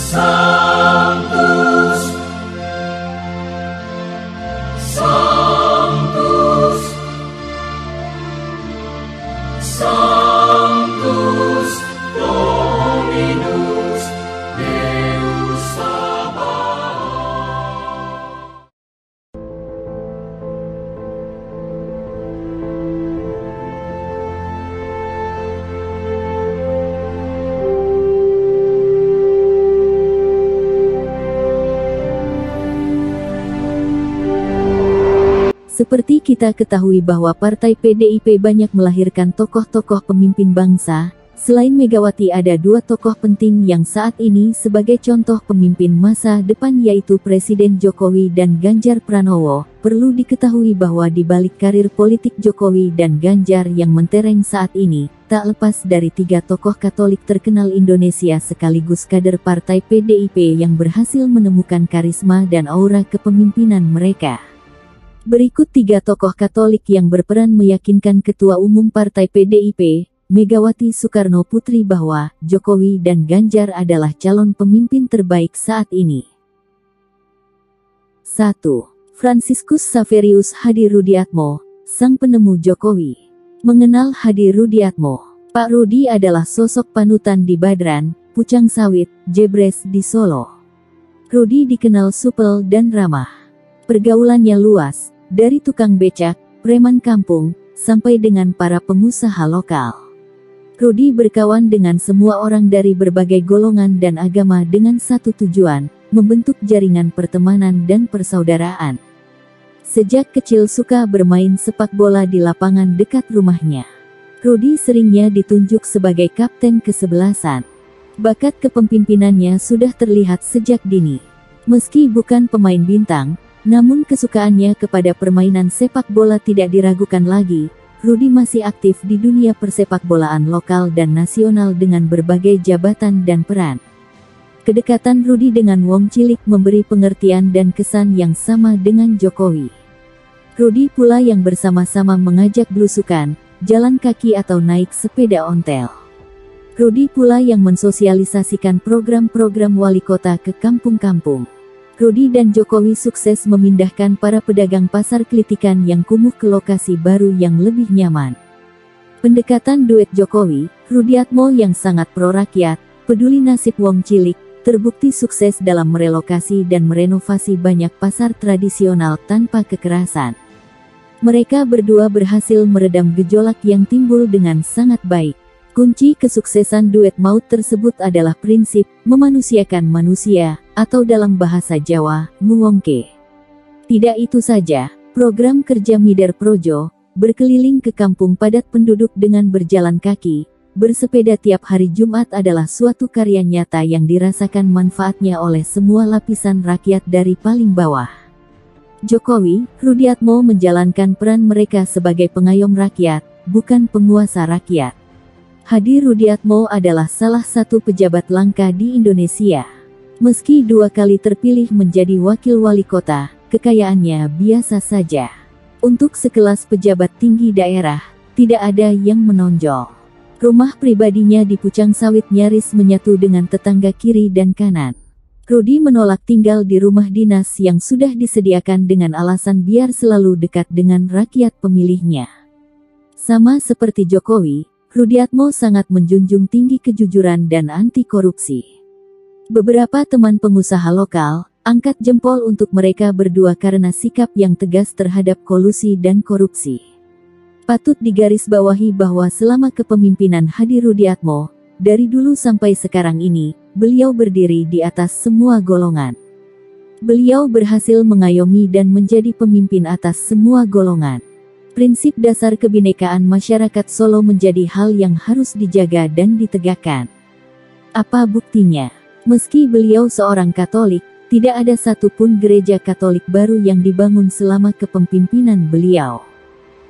Sanctus, Sanctus, Sanctus Dominus Deus Sabaoth. Seperti kita ketahui bahwa Partai PDIP banyak melahirkan tokoh-tokoh pemimpin bangsa. Selain Megawati, ada dua tokoh penting yang saat ini sebagai contoh pemimpin masa depan, yaitu Presiden Jokowi dan Ganjar Pranowo. Perlu diketahui bahwa di balik karir politik Jokowi dan Ganjar yang mentereng saat ini, tak lepas dari tiga tokoh Katolik terkenal Indonesia sekaligus kader Partai PDIP yang berhasil menemukan karisma dan aura kepemimpinan mereka. Berikut tiga tokoh Katolik yang berperan meyakinkan Ketua Umum Partai PDIP, Megawati Soekarno Putri, bahwa Jokowi dan Ganjar adalah calon pemimpin terbaik saat ini. 1. Franciscus Xaverius Hadi Rudiatmo, sang penemu Jokowi. Mengenal Hadi Rudiatmo, Pak Rudi adalah sosok panutan di Badran, Pucang Sawit, Jebres di Solo. Rudi dikenal supel dan ramah. Pergaulannya luas, dari tukang becak, preman kampung, sampai dengan para pengusaha lokal. Rudi berkawan dengan semua orang dari berbagai golongan dan agama dengan satu tujuan, membentuk jaringan pertemanan dan persaudaraan. Sejak kecil suka bermain sepak bola di lapangan dekat rumahnya. Rudi seringnya ditunjuk sebagai kapten kesebelasan. Bakat kepemimpinannya sudah terlihat sejak dini. Meski bukan pemain bintang, namun kesukaannya kepada permainan sepak bola tidak diragukan lagi. Rudi masih aktif di dunia persepakbolaan lokal dan nasional dengan berbagai jabatan dan peran. Kedekatan Rudi dengan Wong Cilik memberi pengertian dan kesan yang sama dengan Jokowi. Rudi pula yang bersama-sama mengajak belusukan, jalan kaki atau naik sepeda ontel. Rudi pula yang mensosialisasikan program-program wali kota ke kampung-kampung. Rudi dan Jokowi sukses memindahkan para pedagang pasar kelitikan yang kumuh ke lokasi baru yang lebih nyaman. Pendekatan duet Jokowi, Rudiatmo yang sangat pro-rakyat, peduli nasib Wong Cilik, terbukti sukses dalam merelokasi dan merenovasi banyak pasar tradisional tanpa kekerasan. Mereka berdua berhasil meredam gejolak yang timbul dengan sangat baik. Kunci kesuksesan duet maut tersebut adalah prinsip memanusiakan manusia, atau dalam bahasa Jawa, nguwongke. Tidak itu saja, program kerja Mider Projo, berkeliling ke kampung padat penduduk dengan berjalan kaki, bersepeda tiap hari Jumat adalah suatu karya nyata yang dirasakan manfaatnya oleh semua lapisan rakyat dari paling bawah. Jokowi, Rudiatmo menjalankan peran mereka sebagai pengayom rakyat, bukan penguasa rakyat. Hadi Rudiatmo adalah salah satu pejabat langka di Indonesia. Meski 2 kali terpilih menjadi wakil wali kota, kekayaannya biasa saja. Untuk sekelas pejabat tinggi daerah, tidak ada yang menonjol. Rumah pribadinya di Pucang Sawit nyaris menyatu dengan tetangga kiri dan kanan. Rudi menolak tinggal di rumah dinas yang sudah disediakan dengan alasan biar selalu dekat dengan rakyat pemilihnya. Sama seperti Jokowi, Rudiatmo sangat menjunjung tinggi kejujuran dan anti korupsi. Beberapa teman pengusaha lokal angkat jempol untuk mereka berdua karena sikap yang tegas terhadap kolusi dan korupsi. Patut digarisbawahi bahwa selama kepemimpinan Hadi Rudiatmo, dari dulu sampai sekarang ini, beliau berdiri di atas semua golongan. Beliau berhasil mengayomi dan menjadi pemimpin atas semua golongan. Prinsip dasar kebinekaan masyarakat Solo menjadi hal yang harus dijaga dan ditegakkan. Apa buktinya? Meski beliau seorang Katolik, tidak ada satupun gereja Katolik baru yang dibangun selama kepemimpinan beliau.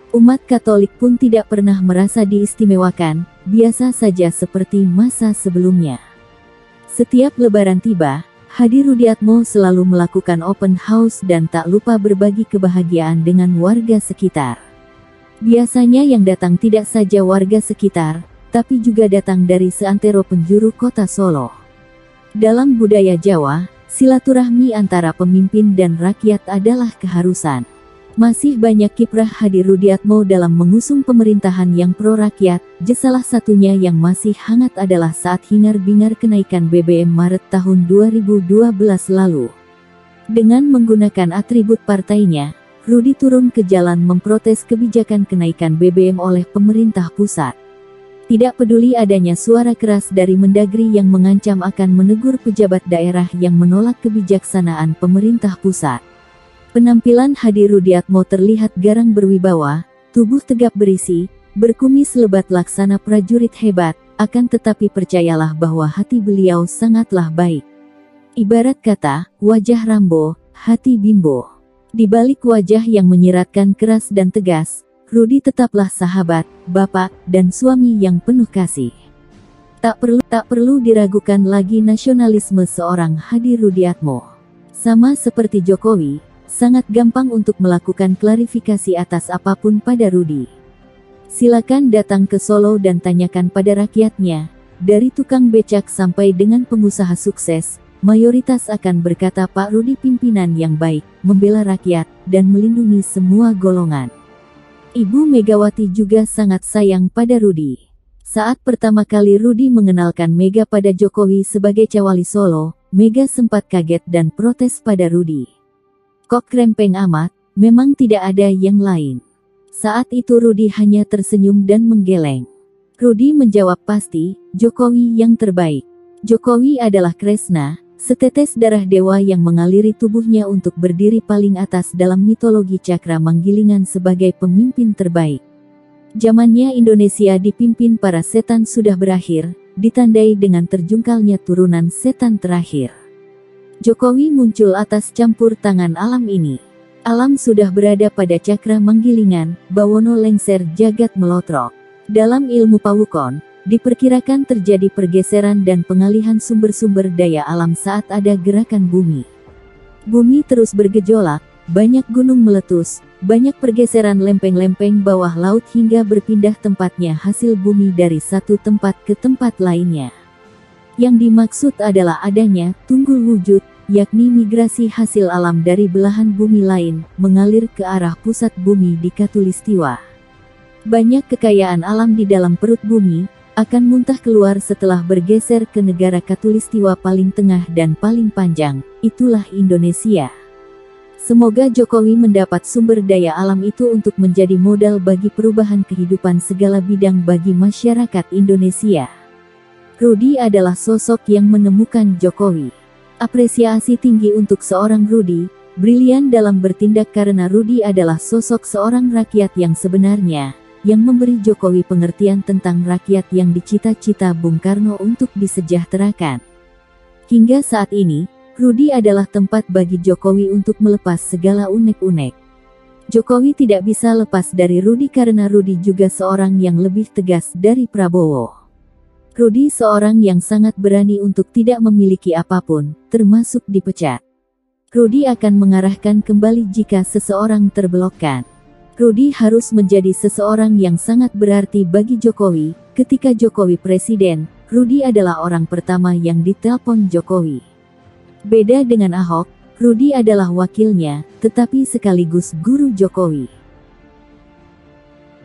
Umat Katolik pun tidak pernah merasa diistimewakan, biasa saja seperti masa sebelumnya. Setiap Lebaran tiba, Hadi Rudiatmo selalu melakukan open house dan tak lupa berbagi kebahagiaan dengan warga sekitar. Biasanya yang datang tidak saja warga sekitar, tapi juga datang dari seantero penjuru kota Solo. Dalam budaya Jawa, silaturahmi antara pemimpin dan rakyat adalah keharusan. Masih banyak kiprah Hadi Rudiatmo dalam mengusung pemerintahan yang pro-rakyat, salah satunya yang masih hangat adalah saat hingar-bingar kenaikan BBM Maret tahun 2012 lalu. Dengan menggunakan atribut partainya, Rudi turun ke jalan memprotes kebijakan kenaikan BBM oleh pemerintah pusat. Tidak peduli adanya suara keras dari Mendagri yang mengancam akan menegur pejabat daerah yang menolak kebijaksanaan pemerintah pusat. Penampilan Hadi Rudiatmo terlihat garang berwibawa, tubuh tegap berisi, berkumis lebat laksana prajurit hebat, akan tetapi percayalah bahwa hati beliau sangatlah baik. Ibarat kata, wajah Rambo, hati Bimbo. Di balik wajah yang menyiratkan keras dan tegas, Rudi tetaplah sahabat, bapak, dan suami yang penuh kasih. Tak perlu diragukan lagi nasionalisme seorang Hadi Rudiatmo. Sama seperti Jokowi, sangat gampang untuk melakukan klarifikasi atas apapun pada Rudi. Silakan datang ke Solo dan tanyakan pada rakyatnya, dari tukang becak sampai dengan pengusaha sukses, mayoritas akan berkata Pak Rudi pimpinan yang baik, membela rakyat, dan melindungi semua golongan. Ibu Megawati juga sangat sayang pada Rudi. Saat pertama kali Rudi mengenalkan Mega pada Jokowi sebagai Cawali Solo, Mega sempat kaget dan protes pada Rudi. Kok krempeng amat, memang tidak ada yang lain. Saat itu Rudi hanya tersenyum dan menggeleng. Rudi menjawab pasti, Jokowi yang terbaik. Jokowi adalah Kresna, setetes darah dewa yang mengaliri tubuhnya untuk berdiri paling atas dalam mitologi Cakra Manggilingan sebagai pemimpin terbaik. Zamannya Indonesia dipimpin para setan sudah berakhir, ditandai dengan terjungkalnya turunan setan terakhir. Jokowi muncul atas campur tangan alam ini. Alam sudah berada pada Cakra Manggilingan, bawono lengser jagat melotrok. Dalam ilmu Pawukon, diperkirakan terjadi pergeseran dan pengalihan sumber-sumber daya alam saat ada gerakan bumi. Bumi terus bergejolak, banyak gunung meletus, banyak pergeseran lempeng-lempeng bawah laut hingga berpindah tempatnya hasil bumi dari satu tempat ke tempat lainnya. Yang dimaksud adalah adanya tunggul wujud, yakni migrasi hasil alam dari belahan bumi lain, mengalir ke arah pusat bumi di Katulistiwa. Banyak kekayaan alam di dalam perut bumi, akan muntah keluar setelah bergeser ke negara Katulistiwa paling tengah dan paling panjang, itulah Indonesia. Semoga Jokowi mendapat sumber daya alam itu untuk menjadi modal bagi perubahan kehidupan segala bidang bagi masyarakat Indonesia. Rudi adalah sosok yang menemukan Jokowi. Apresiasi tinggi untuk seorang Rudi, brilian dalam bertindak karena Rudi adalah sosok seorang rakyat yang sebenarnya, yang memberi Jokowi pengertian tentang rakyat yang dicita-cita Bung Karno untuk disejahterakan. Hingga saat ini, Rudi adalah tempat bagi Jokowi untuk melepas segala unek-unek. Jokowi tidak bisa lepas dari Rudi karena Rudi juga seorang yang lebih tegas dari Prabowo. Rudi seorang yang sangat berani untuk tidak memiliki apapun, termasuk dipecat. Rudi akan mengarahkan kembali jika seseorang terbelokkan. Rudi harus menjadi seseorang yang sangat berarti bagi Jokowi. Ketika Jokowi presiden, Rudi adalah orang pertama yang ditelepon Jokowi. Beda dengan Ahok, Rudi adalah wakilnya, tetapi sekaligus guru Jokowi.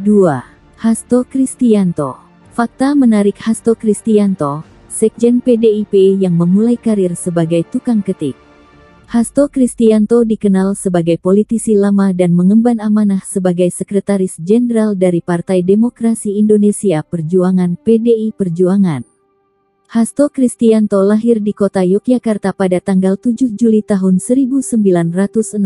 2. Hasto Kristianto. Fakta menarik Hasto Kristianto, Sekjen PDIP yang memulai karir sebagai tukang ketik. Hasto Kristianto dikenal sebagai politisi lama dan mengemban amanah sebagai Sekretaris Jenderal dari Partai Demokrasi Indonesia Perjuangan (PDI Perjuangan). Hasto Kristianto lahir di kota Yogyakarta pada tanggal 7 Juli tahun 1966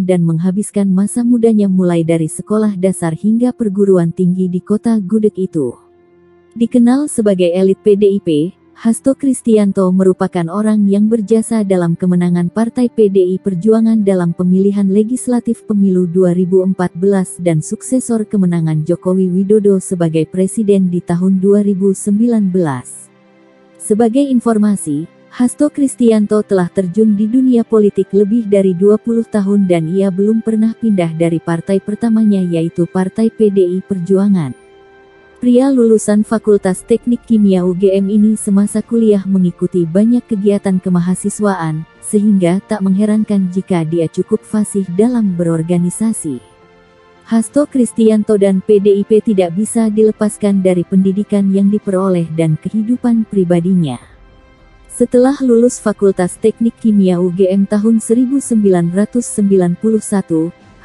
dan menghabiskan masa mudanya mulai dari sekolah dasar hingga perguruan tinggi di kota Gudeg itu. Dikenal sebagai elit PDIP, Hasto Kristianto merupakan orang yang berjasa dalam kemenangan Partai PDI Perjuangan dalam pemilihan legislatif pemilu 2014 dan suksesor kemenangan Jokowi Widodo sebagai presiden di tahun 2019. Sebagai informasi, Hasto Kristianto telah terjun di dunia politik lebih dari 20 tahun dan ia belum pernah pindah dari partai pertamanya yaitu Partai PDI Perjuangan. Pria lulusan Fakultas Teknik Kimia UGM ini semasa kuliah mengikuti banyak kegiatan kemahasiswaan, sehingga tak mengherankan jika dia cukup fasih dalam berorganisasi. Hasto Kristianto dan PDIP tidak bisa dilepaskan dari pendidikan yang diperoleh dan kehidupan pribadinya. Setelah lulus Fakultas Teknik Kimia UGM tahun 1991,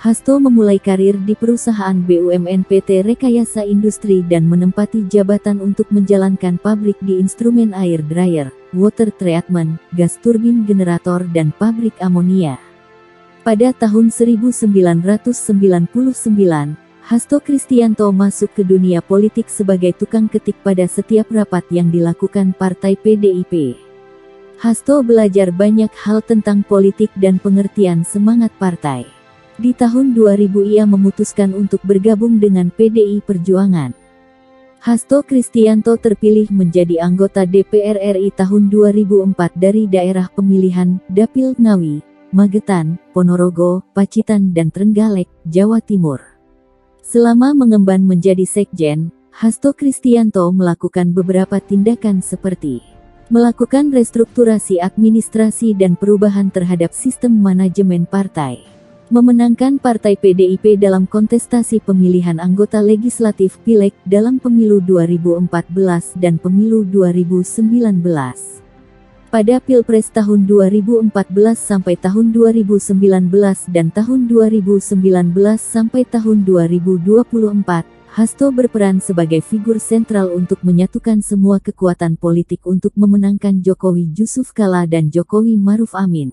Hasto memulai karir di perusahaan BUMN PT Rekayasa Industri dan menempati jabatan untuk menjalankan pabrik di instrumen air dryer, water treatment, gas turbin generator dan pabrik amonia. Pada tahun 1999, Hasto Kristianto masuk ke dunia politik sebagai tukang ketik pada setiap rapat yang dilakukan Partai PDIP. Hasto belajar banyak hal tentang politik dan pengertian semangat partai. Di tahun 2000 ia memutuskan untuk bergabung dengan PDI Perjuangan. Hasto Kristianto terpilih menjadi anggota DPR RI tahun 2004 dari daerah pemilihan Dapil Ngawi, Magetan, Ponorogo, Pacitan dan Trenggalek, Jawa Timur. Selama mengemban menjadi sekjen, Hasto Kristianto melakukan beberapa tindakan seperti melakukan restrukturasi administrasi dan perubahan terhadap sistem manajemen partai, memenangkan Partai PDIP dalam kontestasi pemilihan anggota legislatif Pileg dalam pemilu 2014 dan pemilu 2019. Pada Pilpres tahun 2014 sampai tahun 2019 dan tahun 2019 sampai tahun 2024, Hasto berperan sebagai figur sentral untuk menyatukan semua kekuatan politik untuk memenangkan Jokowi Yusuf Kala dan Jokowi Maruf Amin.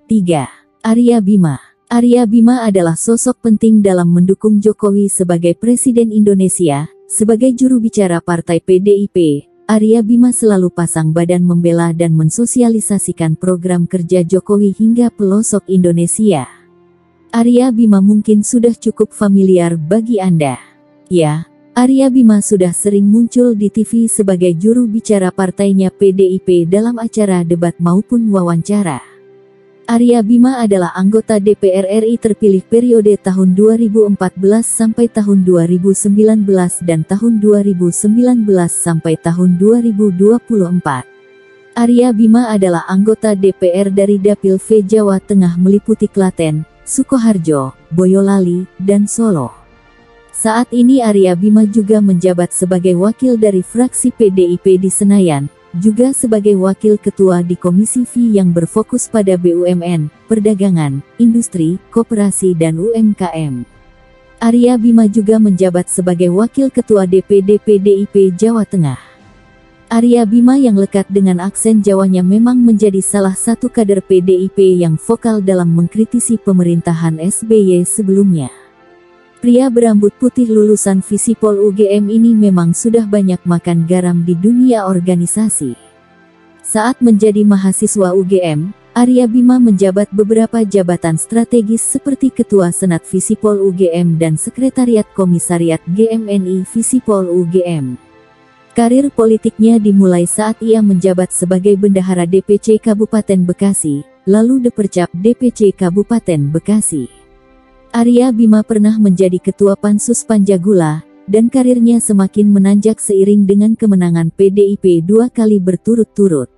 3. Arya Bima. Arya Bima adalah sosok penting dalam mendukung Jokowi sebagai Presiden Indonesia. Sebagai juru bicara Partai PDIP, Arya Bima selalu pasang badan membela dan mensosialisasikan program kerja Jokowi hingga pelosok Indonesia. Arya Bima mungkin sudah cukup familiar bagi Anda. Ya, Arya Bima sudah sering muncul di TV sebagai juru bicara partainya PDIP dalam acara debat maupun wawancara. Arya Bima adalah anggota DPR RI terpilih periode tahun 2014 sampai tahun 2019 dan tahun 2019 sampai tahun 2024. Arya Bima adalah anggota DPR dari Dapil V Jawa Tengah meliputi Klaten, Sukoharjo, Boyolali, dan Solo. Saat ini Arya Bima juga menjabat sebagai wakil dari fraksi PDIP di Senayan, juga sebagai wakil ketua di Komisi V yang berfokus pada BUMN, perdagangan, industri, koperasi dan UMKM. Arya Bima juga menjabat sebagai wakil ketua DPD PDIP Jawa Tengah. Arya Bima yang lekat dengan aksen Jawanya memang menjadi salah satu kader PDIP yang vokal dalam mengkritisi pemerintahan SBY sebelumnya. Pria berambut putih lulusan Visipol UGM ini memang sudah banyak makan garam di dunia organisasi. Saat menjadi mahasiswa UGM, Arya Bima menjabat beberapa jabatan strategis seperti Ketua Senat Visipol UGM dan Sekretariat Komisariat GMNI Visipol UGM. Karir politiknya dimulai saat ia menjabat sebagai Bendahara DPC Kabupaten Bekasi, lalu Depercap DPC Kabupaten Bekasi. Arya Bima pernah menjadi Ketua Pansus Panjagula, dan karirnya semakin menanjak seiring dengan kemenangan PDIP 2 kali berturut-turut.